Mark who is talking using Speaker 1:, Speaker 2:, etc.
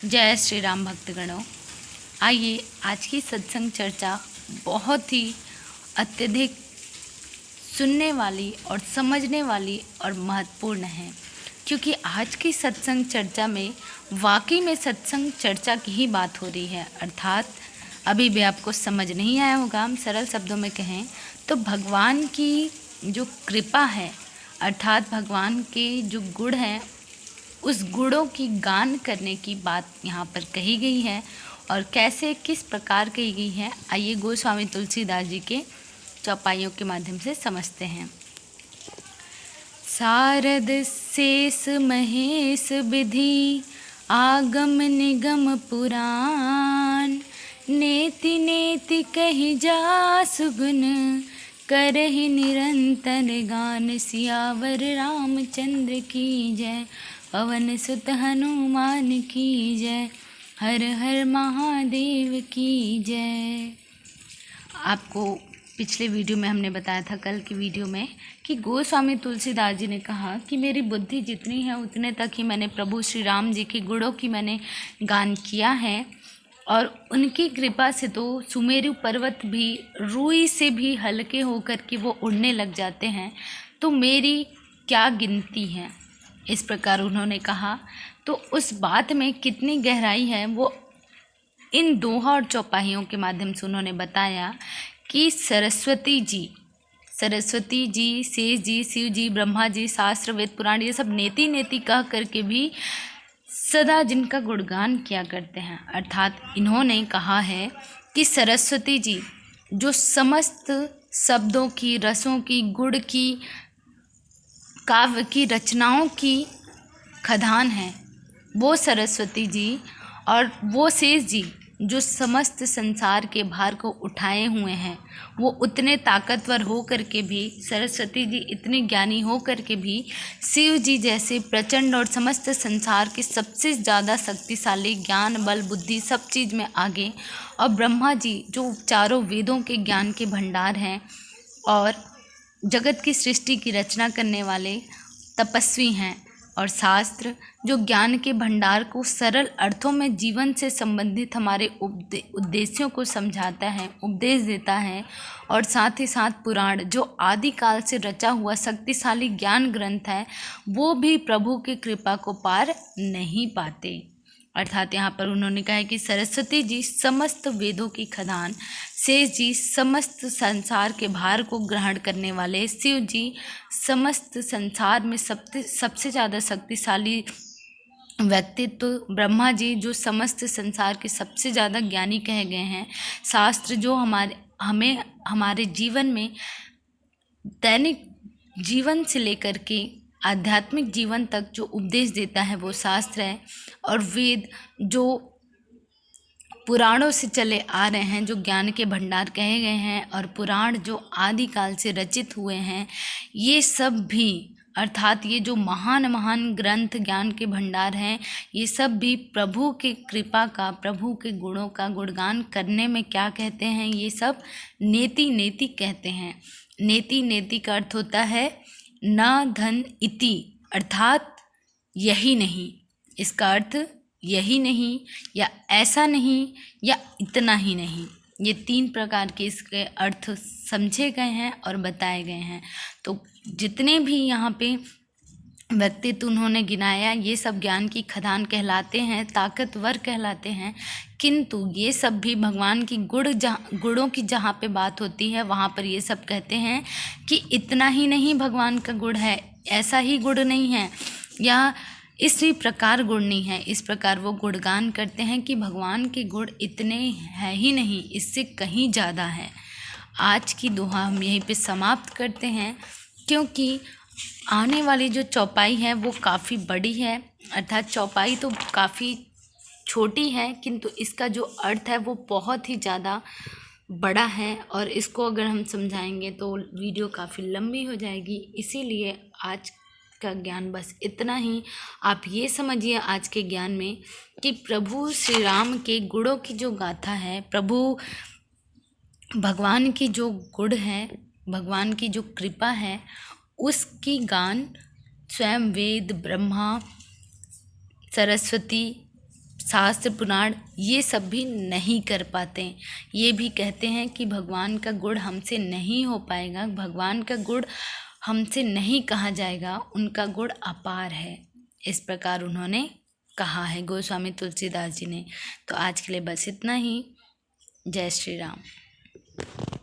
Speaker 1: जय श्री राम भक्तगणों। आइए आज की सत्संग चर्चा बहुत ही अत्यधिक सुनने वाली और समझने वाली और महत्वपूर्ण है, क्योंकि आज की सत्संग चर्चा में वाकई में सत्संग चर्चा की ही बात हो रही है। अर्थात अभी भी आपको समझ नहीं आया होगा, हम सरल शब्दों में कहें तो भगवान की जो कृपा है, अर्थात भगवान के जो गुण हैं, उस गुणों की गान करने की बात यहाँ पर कही गई है। और कैसे किस प्रकार कही गई है, आइए गोस्वामी तुलसीदास जी के चौपाइयों के माध्यम से समझते हैं। सारद शेष महेश विधि आगम निगम पुराण, नेति नेति कही जास गुण, करहि निरंतर गान। सियावर रामचंद्र की जय, पवन सुत हनुमान की जय, हर हर महादेव की जय। आपको पिछले वीडियो में हमने बताया था, कल की वीडियो में, कि गोस्वामी तुलसीदास जी ने कहा कि मेरी बुद्धि जितनी है उतने तक ही मैंने प्रभु श्री राम जी के गुणों की मैंने गान किया है, और उनकी कृपा से तो सुमेरु पर्वत भी रूई से भी हल्के होकर के वो उड़ने लग जाते हैं, तो मेरी क्या गिनती है। इस प्रकार उन्होंने कहा। तो उस बात में कितनी गहराई है वो इन दोहा और चौपाइयों के माध्यम से उन्होंने बताया कि सरस्वती जी, शेष जी, शिव जी, ब्रह्मा जी, शास्त्र वेद पुराण ये सब नेति नेति कह करके भी सदा जिनका गुणगान किया करते हैं। अर्थात इन्होंने कहा है कि सरस्वती जी जो समस्त शब्दों की, रसों की, गुण की, काव्य की रचनाओं की खदान है, वो सरस्वती जी, और वो शेष जी जो समस्त संसार के भार को उठाए हुए हैं, वो उतने ताकतवर हो करके भी, सरस्वती जी इतने ज्ञानी हो करके भी, शिव जी जैसे प्रचंड और समस्त संसार के सबसे ज़्यादा शक्तिशाली, ज्ञान बल बुद्धि सब चीज़ में आगे, और ब्रह्मा जी जो चारों वेदों के ज्ञान के भंडार हैं और जगत की सृष्टि की रचना करने वाले तपस्वी हैं, और शास्त्र जो ज्ञान के भंडार को सरल अर्थों में जीवन से संबंधित हमारे उद्देश्यों को समझाता है, उपदेश देता है, और साथ ही साथ पुराण जो आदिकाल से रचा हुआ शक्तिशाली ज्ञान ग्रंथ है, वो भी प्रभु की कृपा को पार नहीं पाते। अर्थात यहाँ पर उन्होंने कहा है कि सरस्वती जी समस्त वेदों की खदान, शेष जी समस्त संसार के भार को ग्रहण करने वाले, शिव जी समस्त संसार में सबसे ज़्यादा शक्तिशाली व्यक्तित्व, ब्रह्मा जी जो समस्त संसार के सबसे ज़्यादा ज्ञानी कहे गए हैं, शास्त्र जो हमें हमारे जीवन में दैनिक जीवन से लेकर के आध्यात्मिक जीवन तक जो उपदेश देता है वो शास्त्र है, और वेद जो पुराणों से चले आ रहे हैं, जो ज्ञान के भंडार कहे गए हैं, और पुराण जो आदिकाल से रचित हुए हैं, ये सब भी, अर्थात ये जो महान महान ग्रंथ ज्ञान के भंडार हैं, ये सब भी प्रभु के कृपा का, प्रभु के गुणों का गुणगान करने में क्या कहते हैं, ये सब नेति नेति कहते हैं। नेति नेति का अर्थ होता है न धन इति, अर्थात यही नहीं, इसका अर्थ यही नहीं, या ऐसा नहीं, या इतना ही नहीं। ये तीन प्रकार के इसके अर्थ समझे गए हैं और बताए गए हैं। तो जितने भी यहाँ पे व्यक्तित्व उन्होंने गिनाया, ये सब ज्ञान की खदान कहलाते हैं, ताकतवर कहलाते हैं, किंतु ये सब भी भगवान की गुणों की जहाँ पे बात होती है, वहाँ पर ये सब कहते हैं कि इतना ही नहीं भगवान का गुण है, ऐसा ही गुण नहीं है, या इसी प्रकार गुण नहीं है। इस प्रकार वो गुणगान करते हैं कि भगवान के गुण इतने हैं ही नहीं, इससे कहीं ज़्यादा है। आज की दोहा हम यहीं पे समाप्त करते हैं, क्योंकि आने वाली जो चौपाई है वो काफ़ी बड़ी है। अर्थात चौपाई तो काफ़ी छोटी है, किंतु इसका जो अर्थ है वो बहुत ही ज़्यादा बड़ा है, और इसको अगर हम समझाएंगे तो वीडियो काफ़ी लंबी हो जाएगी। इसीलिए आज का ज्ञान बस इतना ही। आप ये समझिए आज के ज्ञान में कि प्रभु श्री राम के गुणों की जो गाथा है, प्रभु भगवान की जो गुण है, भगवान की जो कृपा है, उसकी गान स्वयं वेद, ब्रह्मा, सरस्वती, शास्त्र पुराण ये सब भी नहीं कर पाते। ये भी कहते हैं कि भगवान का गुण हमसे नहीं हो पाएगा, भगवान का गुण हमसे नहीं कहा जाएगा, उनका गुण अपार है। इस प्रकार उन्होंने कहा है गोस्वामी तुलसीदास जी ने। तो आज के लिए बस इतना ही। जय श्री राम।